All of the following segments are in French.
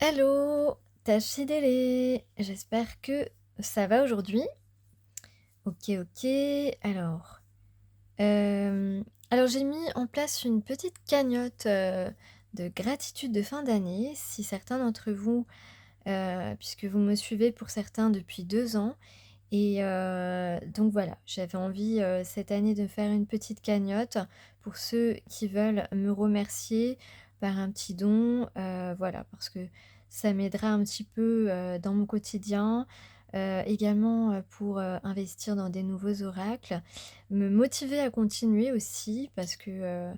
Hello, Tachidélé, j'espère que ça va aujourd'hui. Ok, ok. Alors, euh, alors j'ai mis en place une petite cagnotte de gratitude de fin d'année. Si certains d'entre vous, puisque vous me suivez pour certains depuis 2 ans, et donc voilà, j'avais envie cette année de faire une petite cagnotte pour ceux qui veulent me remercier par un petit don, voilà, parce que ça m'aidera un petit peu dans mon quotidien, également pour investir dans des nouveaux oracles, me motiver à continuer aussi, parce que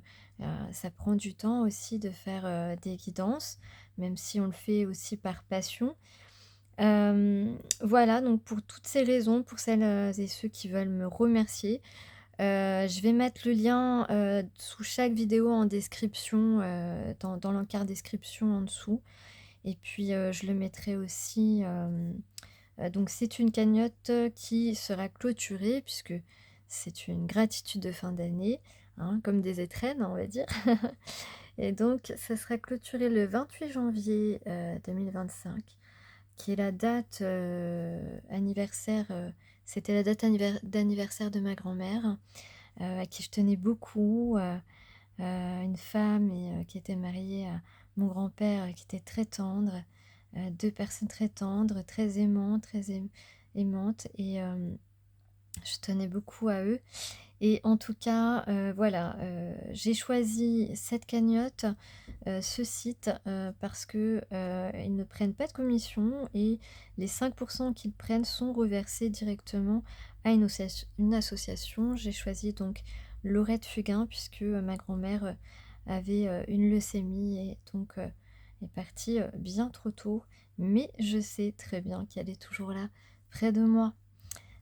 ça prend du temps aussi de faire des guidances, même si on le fait aussi par passion. Voilà, donc pour toutes ces raisons, pour celles, et ceux qui veulent me remercier, je vais mettre le lien, sous chaque vidéo en description, dans l'encart description en dessous et puis, je le mettrai aussi, donc c'est une cagnotte qui sera clôturée puisque c'est une gratitude de fin d'année, hein, comme des étrennes, on va dire. Et donc ça sera clôturé le 28 janvier, 2025, qui est la date anniversaire, c'était la date d'anniversaire de ma grand-mère, à qui je tenais beaucoup, une femme et qui était mariée à mon grand-père, qui était très tendre, 2 personnes très tendres, très aimantes, aimantes et je tenais beaucoup à eux. Et en tout cas, voilà, j'ai choisi cette cagnotte, ce site, parce que, ils ne prennent pas de commission et les 5 qu'ils prennent sont reversés directement à une association. J'ai choisi donc Laurette Fugain puisque, ma grand-mère, avait, une leucémie et donc, est partie, bien trop tôt. Mais je sais très bien qu'elle est toujours là, près de moi.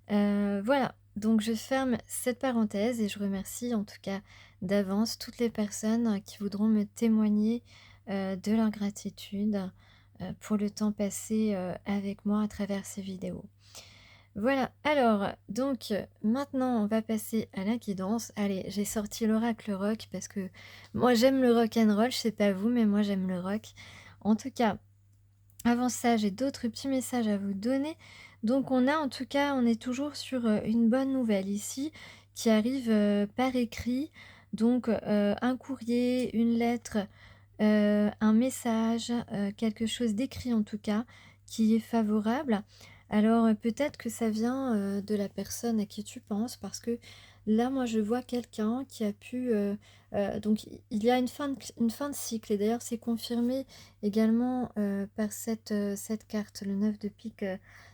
Voilà, donc je ferme cette parenthèse et je remercie en tout cas d'avance toutes les personnes qui voudront me témoigner, de leur gratitude, pour le temps passé, avec moi à travers ces vidéos. Voilà, alors donc maintenant on va passer à la guidance. Allez, j'ai sorti l'oracle rock parce que moi j'aime le rock and roll, je sais pas vous, mais moi j'aime le rock. En tout cas, avant ça, j'ai d'autres petits messages à vous donner. Donc on a en tout cas, on est toujours sur, une bonne nouvelle ici qui arrive, par écrit. Donc, un courrier, une lettre, un message, quelque chose d'écrit en tout cas, qui est favorable. Alors, peut-être que ça vient, de la personne à qui tu penses parce que là, moi, je vois quelqu'un qui a pu, donc il y a une fin de cycle et d'ailleurs c'est confirmé également, par cette carte, le 9 de pique,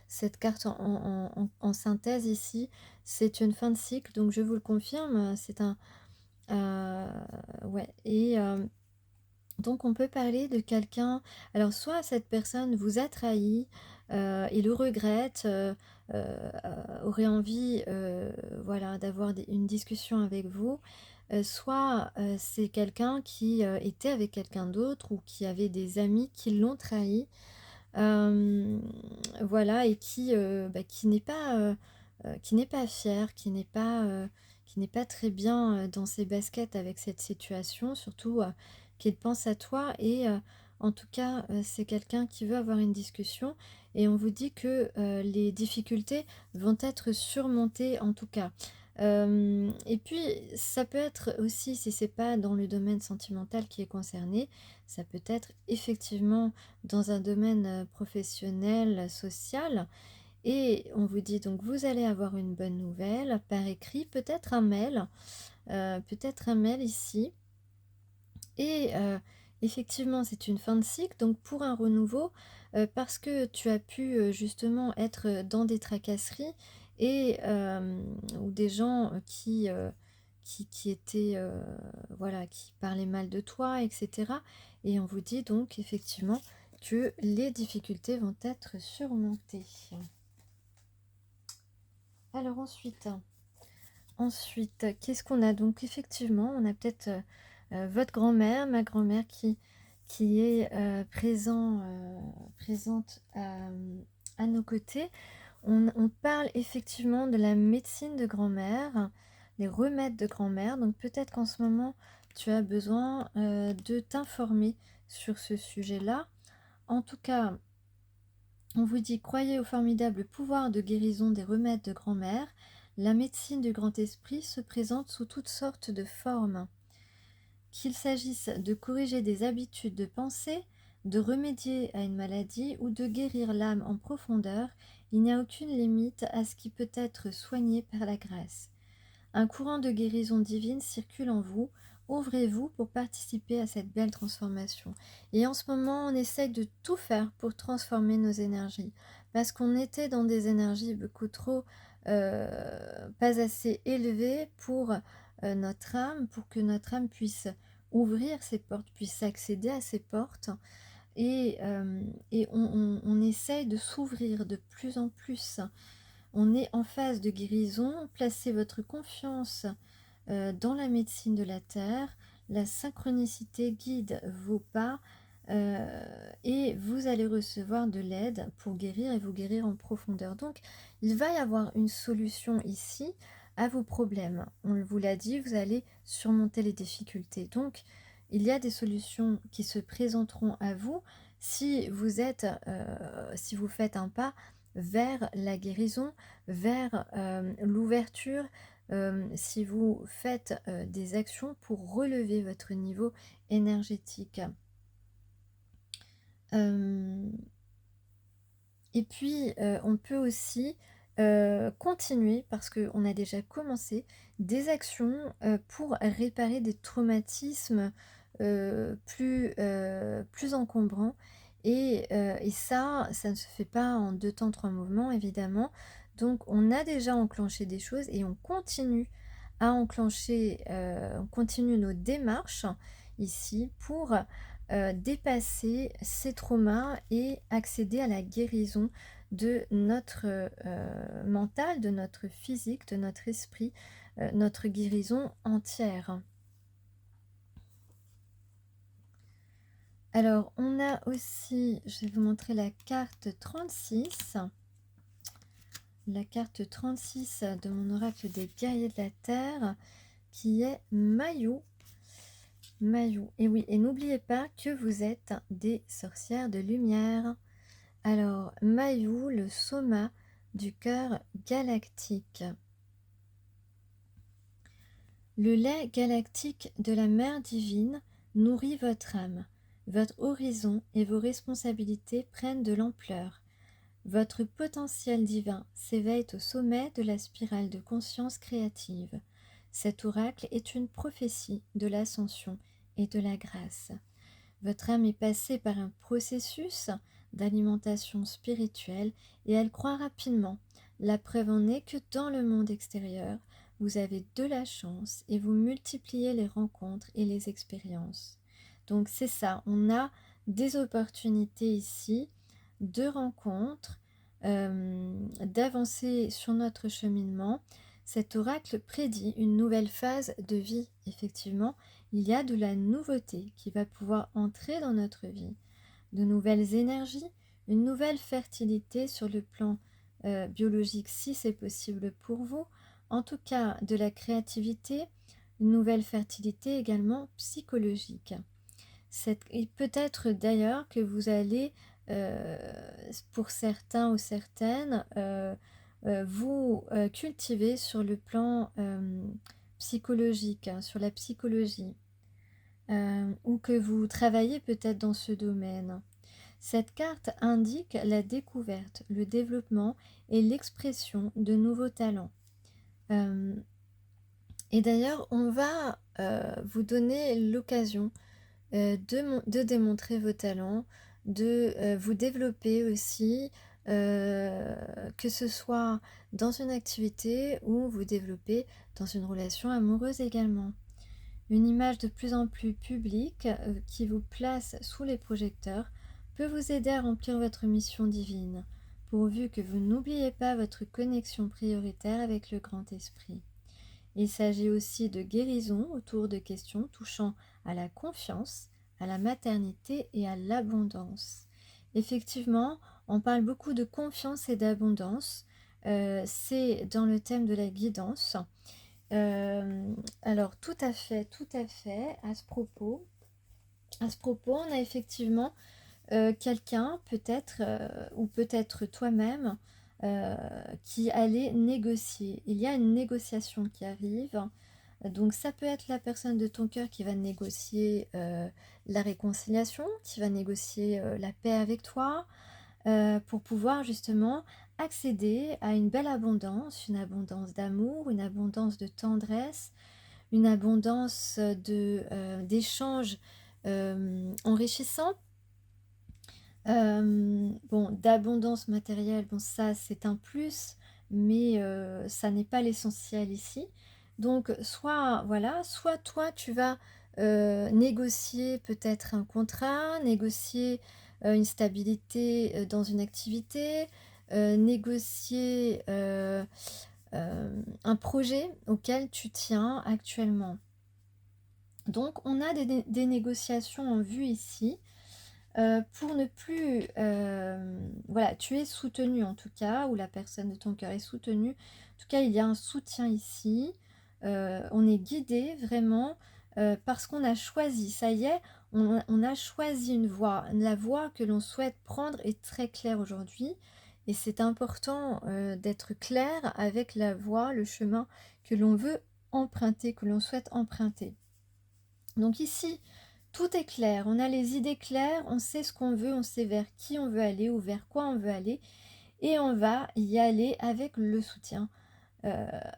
cette carte en synthèse ici, c'est une fin de cycle donc je vous le confirme, c'est un, ouais et donc on peut parler de quelqu'un, alors soit cette personne vous a trahi, et le regrette, aurait envie, voilà, d'avoir une discussion avec vous, soit c'est quelqu'un qui était avec quelqu'un d'autre ou qui avait des amis qui l'ont trahi, euh, voilà, et qui n'est pas fier, qui n'est pas très bien dans ses baskets avec cette situation, surtout qu'il pense à toi et en tout cas c'est quelqu'un qui veut avoir une discussion et on vous dit que les difficultés vont être surmontées en tout cas. Et puis ça peut être aussi, si c'est pas dans le domaine sentimental qui est concerné, ça peut être effectivement dans un domaine professionnel, social. Et on vous dit donc vous allez avoir une bonne nouvelle par écrit, peut-être un mail ici. Et effectivement, c'est une fin de cycle, donc pour un renouveau, parce que tu as pu justement être dans des tracasseries et ou des gens qui étaient, voilà, qui parlaient mal de toi, etc. Et on vous dit donc effectivement que les difficultés vont être surmontées. Alors ensuite, qu'est-ce qu'on a? Donc effectivement, on a peut-être votre grand-mère, ma grand-mère qui est présente à nos côtés. On parle effectivement de la médecine de grand-mère, les remèdes de grand-mère. Donc peut-être qu'en ce moment, tu as besoin de t'informer sur ce sujet-là. En tout cas, on vous dit: croyez au formidable pouvoir de guérison des remèdes de grand-mère. La médecine du grand esprit se présente sous toutes sortes de formes. Qu'il s'agisse de corriger des habitudes de pensée, de remédier à une maladie ou de guérir l'âme en profondeur, il n'y a aucune limite à ce qui peut être soigné par la grâce. Un courant de guérison divine circule en vous. Ouvrez-vous pour participer à cette belle transformation. Et en ce moment, on essaye de tout faire pour transformer nos énergies. Parce qu'on était dans des énergies beaucoup trop pas assez élevées pour notre âme, pour que notre âme puisse ouvrir ses portes, puisse accéder à ces portes. Et on essaye de s'ouvrir de plus en plus. On est en phase de guérison. Placez votre confiance dans la médecine de la Terre. La synchronicité guide vos pas et vous allez recevoir de l'aide pour guérir et vous guérir en profondeur. Donc, il va y avoir une solution ici à vos problèmes. On vous l'a dit, vous allez surmonter les difficultés. Donc, il y a des solutions qui se présenteront à vous si si vous faites un pas vers la guérison, vers l'ouverture, si vous faites des actions pour relever votre niveau énergétique. Et puis, on peut aussi continuer, parce qu'on a déjà commencé, des actions pour réparer des traumatismes plus encombrants. Et ça ne se fait pas en 2 temps, 3 mouvements, évidemment. Donc, on a déjà enclenché des choses et on continue à enclencher, on continue nos démarches ici pour dépasser ces traumas et accéder à la guérison de notre mental, de notre physique, de notre esprit, notre guérison entière. Alors, on a aussi, je vais vous montrer la carte 36. La carte 36 de mon oracle des guerriers de la terre, qui est Mayu. Mayu. Et oui, et n'oubliez pas que vous êtes des sorcières de lumière. Alors, Mayu, le soma du cœur galactique. Le lait galactique de la mère divine nourrit votre âme. Votre horizon et vos responsabilités prennent de l'ampleur. Votre potentiel divin s'éveille au sommet de la spirale de conscience créative. Cet oracle est une prophétie de l'ascension et de la grâce. Votre âme est passée par un processus d'alimentation spirituelle et elle croît rapidement. La preuve en est que dans le monde extérieur, vous avez de la chance et vous multipliez les rencontres et les expériences. Donc c'est ça, on a des opportunités ici de rencontres, d'avancer sur notre cheminement. Cet oracle prédit une nouvelle phase de vie, effectivement. Il y a de la nouveauté qui va pouvoir entrer dans notre vie, de nouvelles énergies, une nouvelle fertilité sur le plan biologique si c'est possible pour vous, en tout cas de la créativité, une nouvelle fertilité également psychologique. Et peut-être d'ailleurs que vous allez, pour certains ou certaines, vous cultiver sur le plan psychologique, hein, sur la psychologie. Ou que vous travaillez peut-être dans ce domaine. Cette carte indique la découverte, le développement et l'expression de nouveaux talents. Et d'ailleurs, on va vous donner l'occasion de démontrer vos talents, de vous développer aussi, que ce soit dans une activité ou vous développer dans une relation amoureuse également. Une image de plus en plus publique qui vous place sous les projecteurs peut vous aider à remplir votre mission divine, pourvu que vous n'oubliez pas votre connexion prioritaire avec le grand esprit. Il s'agit aussi de guérison autour de questions touchant à la confiance, à la maternité et à l'abondance. Effectivement, on parle beaucoup de confiance et d'abondance. C'est dans le thème de la guidance. Alors tout à fait, à ce propos, on a effectivement quelqu'un peut-être, ou peut-être toi-même, heu, qui allait négocier. Il y a une négociation qui arrive, donc ça peut être la personne de ton cœur qui va négocier, la réconciliation, qui va négocier, la paix avec toi, pour pouvoir justement accéder à une belle abondance, une abondance d'amour, une abondance de tendresse, une abondance, d'échanges, enrichissants. Bon, d'abondance matérielle, bon ça c'est un plus, mais ça n'est pas l'essentiel ici. Donc soit voilà, soit toi tu vas, négocier peut-être un contrat, négocier, une stabilité, dans une activité, négocier, un projet auquel tu tiens actuellement. Donc on a des négociations en vue ici. Pour ne plus, voilà, tu es soutenu en tout cas, ou la personne de ton cœur est soutenue. En tout cas, il y a un soutien ici. On est guidé vraiment, parce qu'on a choisi. Ça y est, on a choisi une voie. La voie que l'on souhaite prendre est très claire aujourd'hui et c'est important, d'être clair avec la voie, le chemin que l'on veut emprunter, que l'on souhaite emprunter. Donc ici, tout est clair, on a les idées claires, on sait ce qu'on veut, on sait vers qui on veut aller ou vers quoi on veut aller et on va y aller avec le soutien,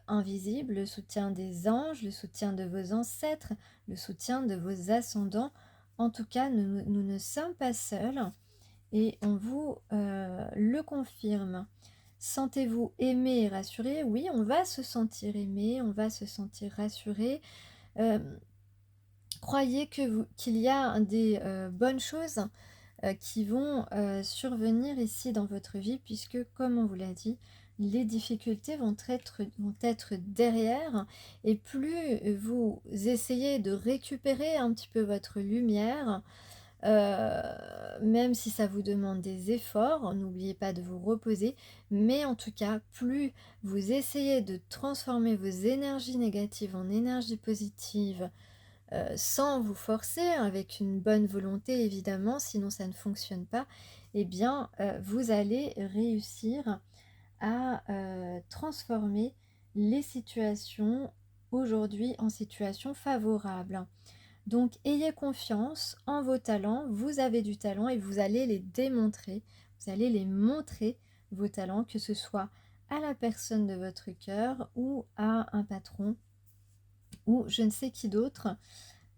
invisible, le soutien des anges, le soutien de vos ancêtres, le soutien de vos ascendants. En tout cas, nous ne sommes pas seuls et on vous, le confirme. Sentez-vous aimé et rassuré? Oui, on va se sentir aimé, on va se sentir rassuré. Hem Croyez qu'il y a des, bonnes choses, qui vont, survenir ici dans votre vie puisque comme on vous l'a dit, les difficultés vont être derrière et plus vous essayez de récupérer un petit peu votre lumière, même si ça vous demande des efforts, n'oubliez pas de vous reposer, mais en tout cas, plus vous essayez de transformer vos énergies négatives en énergies positives, sans vous forcer, avec une bonne volonté évidemment, sinon ça ne fonctionne pas, eh bien, vous allez réussir à, transformer les situations aujourd'hui en situations favorables. Donc ayez confiance en vos talents, vous avez du talent et vous allez les démontrer, vous allez les montrer vos talents, que ce soit à la personne de votre cœur ou à un patron ou je ne sais qui d'autre.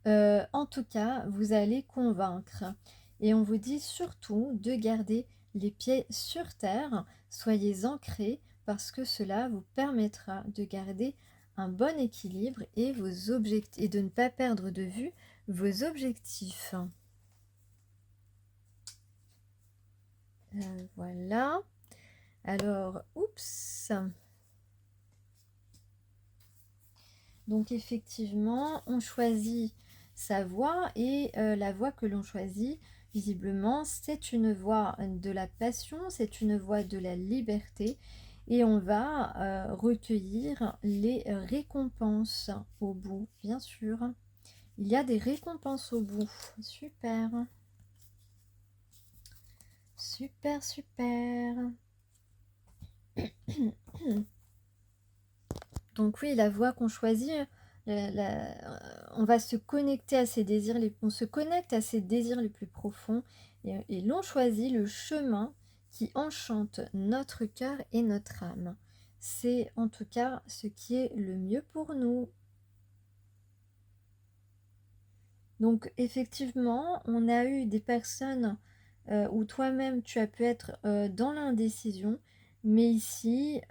En tout cas, vous allez convaincre et on vous dit surtout de garder les pieds sur terre. Soyez ancrés parce que cela vous permettra de garder un bon équilibre et vos objectifs et de ne pas perdre de vue vos objectifs. Voilà. Alors, oups. Donc effectivement, on choisit sa voie et la voie que l'on choisit, visiblement, c'est une voie de la passion, c'est une voie de la liberté et on va recueillir les récompenses au bout, bien sûr. Il y a des récompenses au bout. Super. Super, super. Donc oui, la voie qu'on choisit, on va se connecter à ses désirs, on se connecte à ses désirs les plus profonds et l'on choisit le chemin qui enchante notre cœur et notre âme. C'est en tout cas ce qui est le mieux pour nous. Donc effectivement, on a eu des personnes où toi-même tu as pu être dans l'indécision, mais ici,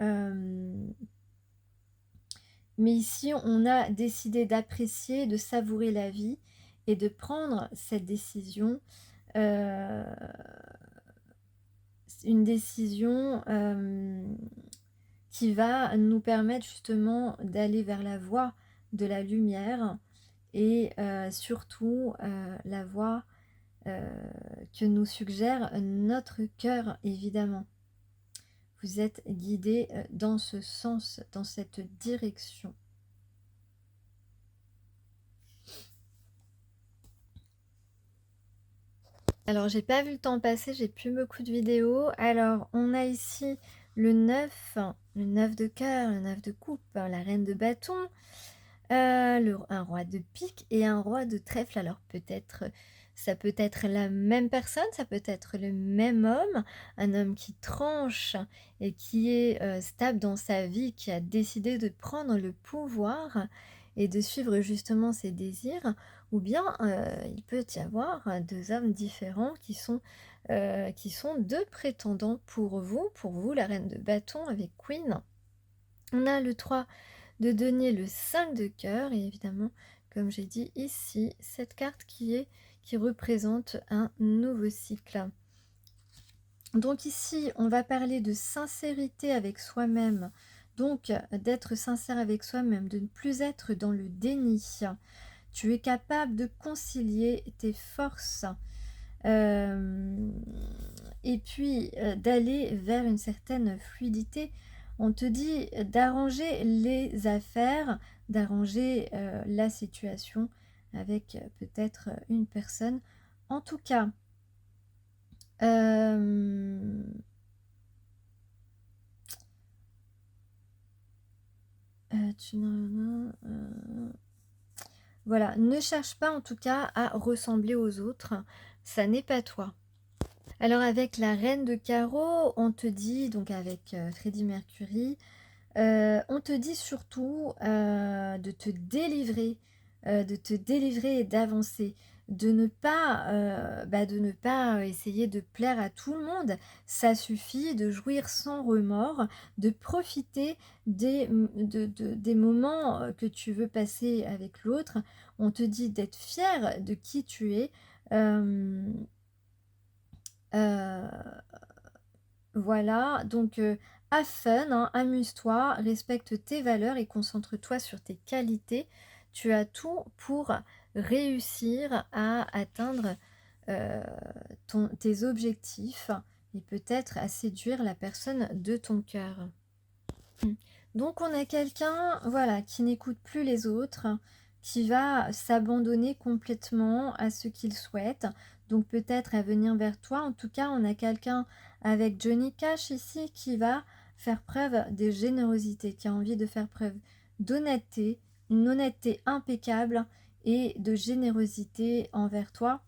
on a décidé d'apprécier, de savourer la vie et de prendre cette décision, heu, une décision, qui va nous permettre justement d'aller vers la voie de la lumière et surtout, la voie, heu, que nous suggère notre cœur évidemment. Vous êtes guidés, dans ce sens, dans cette direction. Alors j'ai pas vu le temps passer, j'ai plus beaucoup de vidéos. Alors on a ici le 9 de cœur, le 9 de coupe, la reine de bâton, un roi de pique et un roi de trèfle. Alors peut-être, ça peut être la même personne, ça peut être le même homme, un homme qui tranche et qui est, stable dans sa vie, qui a décidé de prendre le pouvoir et de suivre justement ses désirs. Ou bien, il peut y avoir, 2 hommes différents qui sont 2 prétendants pour vous la reine de bâton avec Queen. On a le 3 de denier, le 5 de cœur et évidemment, comme j'ai dit ici, cette carte qui représente un nouveau cycle. Donc ici, on va parler de sincérité avec soi-même, donc d'être sincère avec soi-même, de ne plus être dans le déni. Tu es capable de concilier tes forces et puis d'aller vers une certaine fluidité. On te dit d'arranger les affaires, d'arranger la situation avec peut-être une personne. En tout cas, euh, voilà, ne cherche pas en tout cas à ressembler aux autres, ça n'est pas toi. Alors avec la reine de carreau, on te dit, donc avec Freddie Mercury, on te dit surtout de te délivrer et d'avancer, de ne pas essayer de plaire à tout le monde. Ça suffit de jouir sans remords, de profiter des moments que tu veux passer avec l'autre. On te dit d'être fier de qui tu es. euh, euh, voilà, donc have fun, hein, amuse-toi, respecte tes valeurs et concentre-toi sur tes qualités. Tu as tout pour réussir à atteindre euh, tes objectifs et peut-être à séduire la personne de ton cœur. Donc on a quelqu'un, voilà, qui n'écoute plus les autres, qui va s'abandonner complètement à ce qu'il souhaite. Donc peut-être à venir vers toi. En tout cas, on a quelqu'un avec Johnny Cash ici qui va faire preuve de générosité, qui a envie de faire preuve d'honnêteté, une honnêteté impeccable et de générosité envers toi.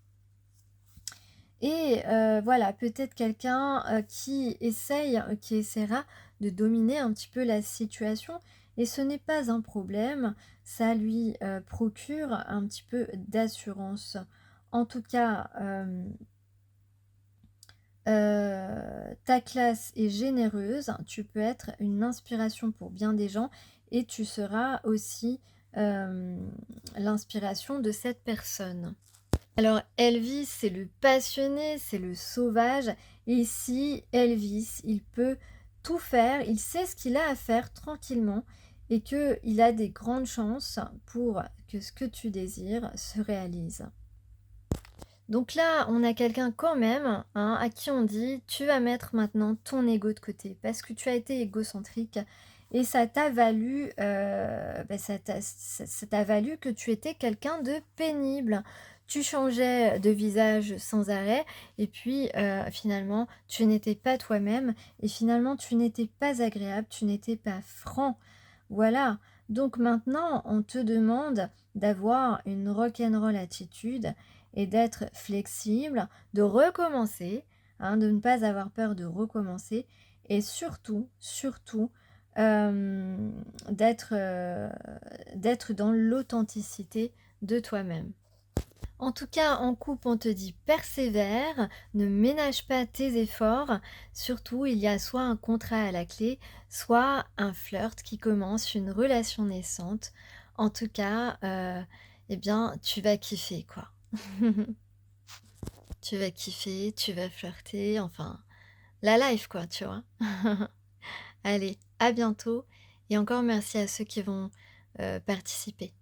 Et voilà, peut-être quelqu'un qui essaiera de dominer un petit peu la situation. Et ce n'est pas un problème, ça lui procure un petit peu d'assurance. En tout cas, ta classe est généreuse, tu peux être une inspiration pour bien des gens et tu seras aussi l'inspiration de cette personne. Alors Elvis, c'est le passionné, c'est le sauvage. Et ici, Elvis, il peut tout faire, il sait ce qu'il a à faire tranquillement et qu'il a des grandes chances pour que ce que tu désires se réalise. Donc là, on a quelqu'un quand même à qui on dit tu vas mettre maintenant ton ego de côté parce que tu as été égocentrique et ça t'a valu, ça t'a valu que tu étais quelqu'un de pénible. Tu changeais de visage sans arrêt et puis finalement tu n'étais pas toi-même et finalement tu n'étais pas agréable, tu n'étais pas franc. Voilà. Donc maintenant, on te demande d'avoir une rock'n'roll attitude et d'être flexible, de recommencer, hein, de ne pas avoir peur de recommencer et surtout, euh, d'être dans l'authenticité de toi-même. En tout cas, en couple, on te dit persévère, ne ménage pas tes efforts. Surtout, il y a soit un contrat à la clé, soit un flirt qui commence, une relation naissante. En tout cas, eh bien, tu vas kiffer, quoi. Tu vas kiffer, tu vas flirter, enfin, la life, quoi, tu vois. Allez, à bientôt et encore merci à ceux qui vont participer.